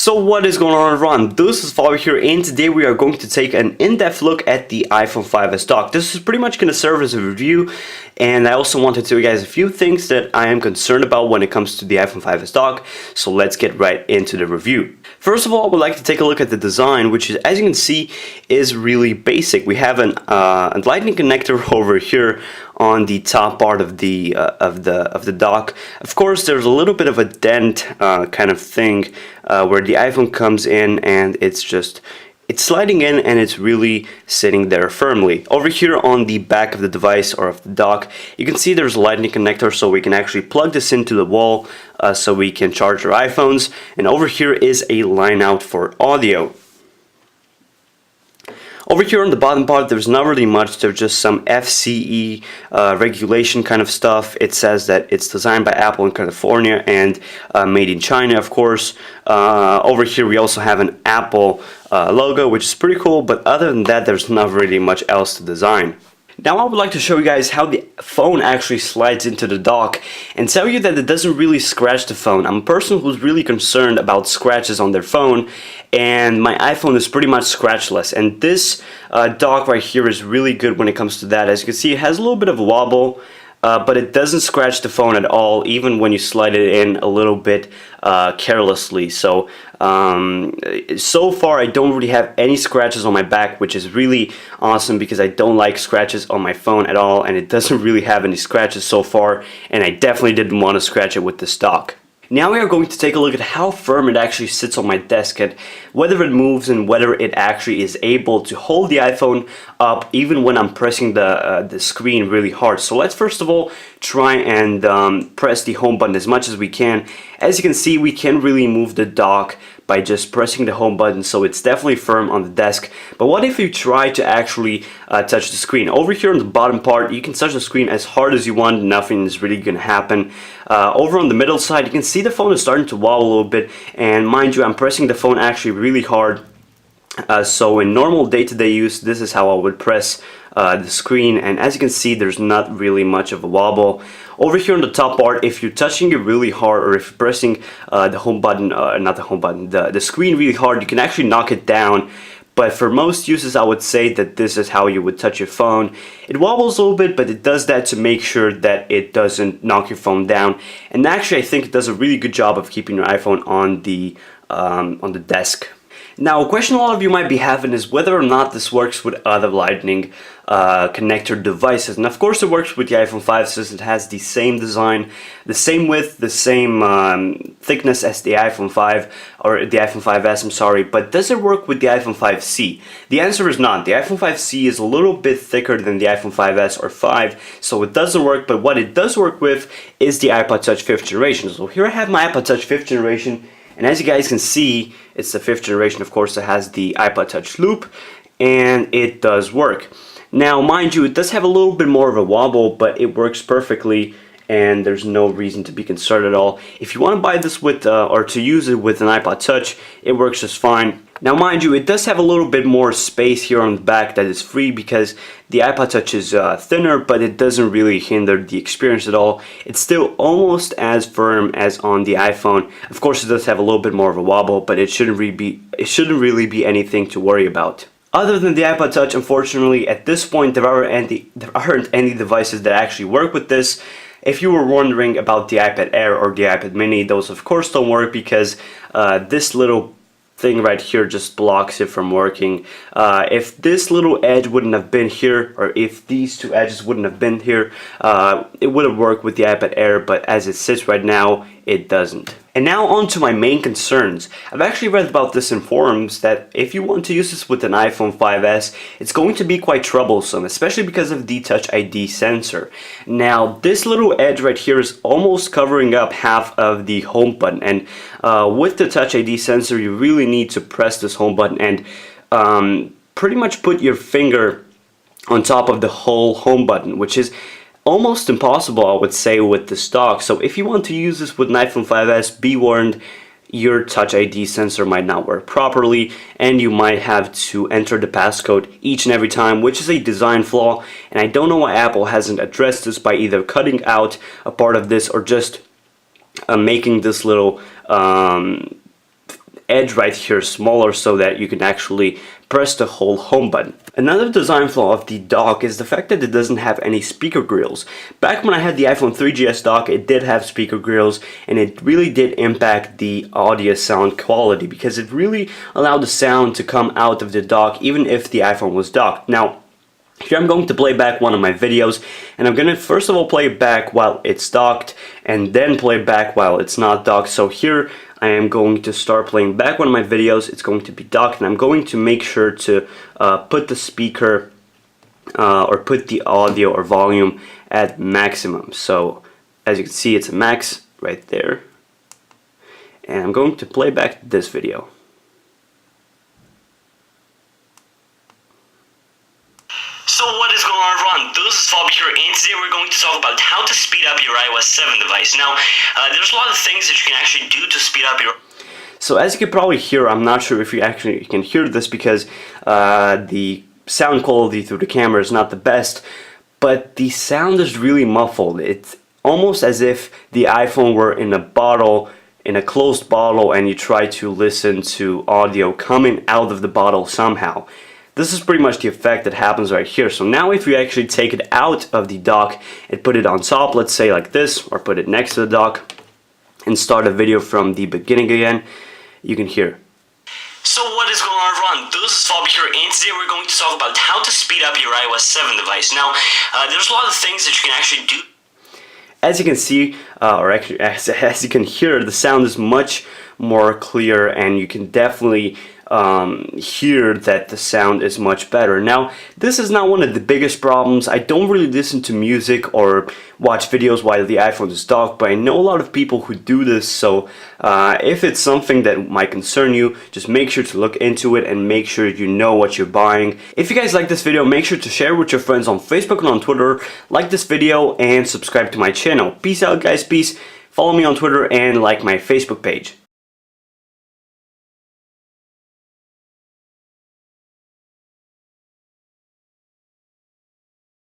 So what is going on everyone, this is Father here, and today we are going to take an in-depth look at the iPhone 5s dock. This is pretty much going to serve as a review, and I also wanted to tell you guys a few things that I am concerned about when it comes to the iPhone 5s dock, so let's get right into the review. First of all, I would like to take a look at the design, which is, as you can see, is really basic. We have a lightning connector over here on the top part of the dock. Of course, there's a little bit of a dent kind of thing where the iPhone comes in, and it's sliding in and it's really sitting there firmly. Over here on the back of the device or of the dock, you can see there's a lightning connector, so we can actually plug this into the wall so we can charge our iPhones. And over here is a line out for audio. Over here on the bottom part, there's not really much. There's just some FCE regulation kind of stuff. It says that it's designed by Apple in California and made in China, of course. Over here we also have an Apple logo, which is pretty cool, but other than that, there's not really much else to design. Now I would like to show you guys how the phone actually slides into the dock and tell you that it doesn't really scratch the phone. I'm a person who's really concerned about scratches on their phone, and my iPhone is pretty much scratchless, and this dock right here is really good when it comes to that. As you can see, it has a little bit of a wobble, but it doesn't scratch the phone at all, even when you slide it in a little bit carelessly. So so far I don't really have any scratches on my back, which is really awesome because I don't like scratches on my phone at all, and it doesn't really have any scratches so far, and I definitely didn't want to scratch it with this dock. Now we are going to take a look at how firm it actually sits on my desk, and whether it moves and whether it actually is able to hold the iPhone up even when I'm pressing the screen really hard. So let's first of all try and press the home button as much as we can. As you can see, we can really move the dock by just pressing the home button, so it's definitely firm on the desk. But what if you try to actually touch the screen? Over here on the bottom part, you can touch the screen as hard as you want, nothing is really gonna happen. Over on the middle side, you can see the phone is starting to wobble a little bit, and mind you, I'm pressing the phone actually really hard. So in normal day-to-day use, this is how I would press the screen, and as you can see, there's not really much of a wobble. Over here on the top part, if you're touching it really hard, or if you're pressing the home button, not the home button, the screen really hard, you can actually knock it down. But for most uses, I would say that this is how you would touch your phone. It wobbles a little bit, but it does that to make sure that it doesn't knock your phone down. And actually, I think it does a really good job of keeping your iPhone on the desk. Now, a question a lot of you might be having is whether or not this works with other lightning connector devices. And of course it works with the iPhone 5 since it has the same design, the same width, the same thickness as the iPhone 5, or the iPhone 5s, I'm sorry. But does it work with the iPhone 5C? The answer is not. The iPhone 5C is a little bit thicker than the iPhone 5s or 5, so it doesn't work. But what it does work with is the iPod Touch 5th generation. So here I have my iPod Touch 5th generation, and as you guys can see, it's the 5th generation, of course. It has the iPod Touch loop, and it does work. Now, mind you, it does have a little bit more of a wobble, but it works perfectly, and there's no reason to be concerned at all. If you want to buy this with, or to use it with an iPod Touch, it works just fine. Now, mind you, it does have a little bit more space here on the back that is free because the iPod Touch is thinner, but it doesn't really hinder the experience at all. It's still almost as firm as on the iPhone. Of course, it does have a little bit more of a wobble, but it shouldn't really be anything to worry about. Other than the iPod Touch, unfortunately, at this point, there aren't any devices that actually work with this. If you were wondering about the iPad Air or the iPad Mini, those of course don't work because this little thing right here just blocks it from working. If this little edge wouldn't have been here, or if these two edges wouldn't have been here, it would have worked with the iPad Air, but as it sits right now, it doesn't. And now on to my main concerns. I've actually read about this in forums that if you want to use this with an iPhone 5s, it's going to be quite troublesome, especially because of the Touch ID sensor. Now, this little edge right here is almost covering up half of the home button, and with the Touch ID sensor, you really need to press this home button and pretty much put your finger on top of the whole home button, which is almost impossible, I would say, with the stock. So if you want to use this with an iPhone 5s, be warned, your Touch ID sensor might not work properly, and you might have to enter the passcode each and every time, which is a design flaw, and I don't know why Apple hasn't addressed this by either cutting out a part of this or just making this little edge right here smaller so that you can actually press the whole home button. Another design flaw of the dock is the fact that it doesn't have any speaker grills. Back when I had the iPhone 3GS dock, it did have speaker grills, and it really did impact the audio sound quality because it really allowed the sound to come out of the dock even if the iPhone was docked. Now, here I'm going to play back one of my videos, and I'm going to first of all play it back while it's docked, and then play it back while it's not docked. So here I am going to start playing back one of my videos. It's going to be docked, and I'm going to make sure to put the speaker or put the audio or volume at maximum. So as you can see, it's a max right there, and I'm going to play back this video. So what is going on, everyone? This is Fabi here, and today we're going to talk about how to speed up your iOS 7 device. Now, there's a lot of things that you can actually do to speed up your... So as you can probably hear, I'm not sure if you actually can hear this because the sound quality through the camera is not the best, but the sound is really muffled. It's almost as if the iPhone were in a bottle, in a closed bottle, and you try to listen to audio coming out of the bottle somehow. This is pretty much the effect that happens right here. So now if you actually take it out of the dock and put it on top, let's say like this, or put it next to the dock and start a video from the beginning again, you can hear. So what is going on, everyone? This is Fabi here, and today we're going to talk about how to speed up your iOS 7 device. Now, there's a lot of things that you can actually do. As you can see, or actually as you can hear, the sound is much more clear, and you can definitely hear that the sound is much better. Now, this is not one of the biggest problems. I don't really listen to music or watch videos while the iPhone is docked, but I know a lot of people who do this, so if it's something that might concern you, just make sure to look into it and make sure you know what you're buying. If you guys like this video, make sure to share with your friends on Facebook and on Twitter, like this video, and subscribe to my channel. Peace out, guys. Peace. Follow me on Twitter and like my Facebook page.